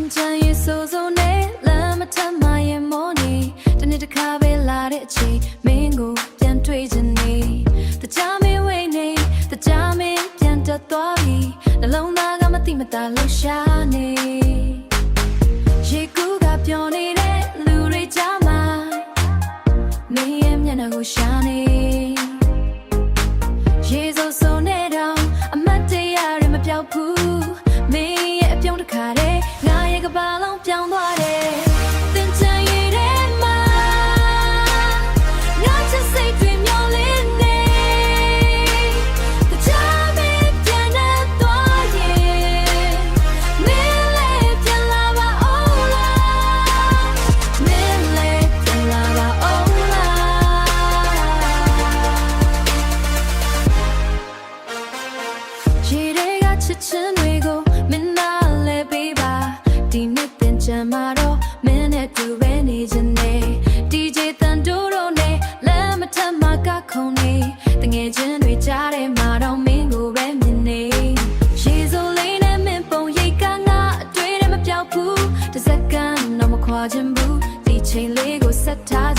တင်ချင်ရေးဆိုဆိုနဲ့လမ်းမထမ်းမရင်မောနေတနေ့တစ်ခါပဲလာတဲ့အချိန်မင်းကိုပြန်တွေ့ချင်နေတကြမင်းဝိနေတကြမင်းပြန်တက်သွားပြီနှလုံးသားကမသိမသာလှူရှာနေရေကူးကပြောနေတဲ့လူတွေကြားမှာမင်းရဲ့မျက်နှာကိုရှာနေရေဆိုဆိုနဲ့တော့အမတ်တရားတွေမပြောက်ဘူးမင်းရဲ့အပြုံးတစ်ခါတည်းငါရဲ့ကဘာလုံးပြောင်းသွားတယ်တင်ချင်ရတဲ့မှာငါချစ်စိတ်တွေမျောလင်းနေတခြားမင်းပြန်နေသွားရင်မင်းလည်းပြန်လာပါဦးလားမင်းလည်းပြန်လာပါဦးလားရေတွေကချစ်ချင်တွေကိုမင်းနာလဲပေးပါဒီနေ့တင်ချင်မှာတော့မင်းနဲ့တူပဲနေချင်နေ DJ တန်တိုးတို့နဲ့လမ်းမထမ်းမှာကခုံနေတငယ်ချင်းတွေကြားထဲမှာတော့မင်းကိုပဲမြင်နေရေစိုးလေးနဲ့မင်းပုံရိတ်ကငါအတွေ့နဲ့မပြောက်ဘူးတစ်စက္ကန့်တော့မခွာချင်ဘူးဒီချိန်လေးကိုဆက်ထား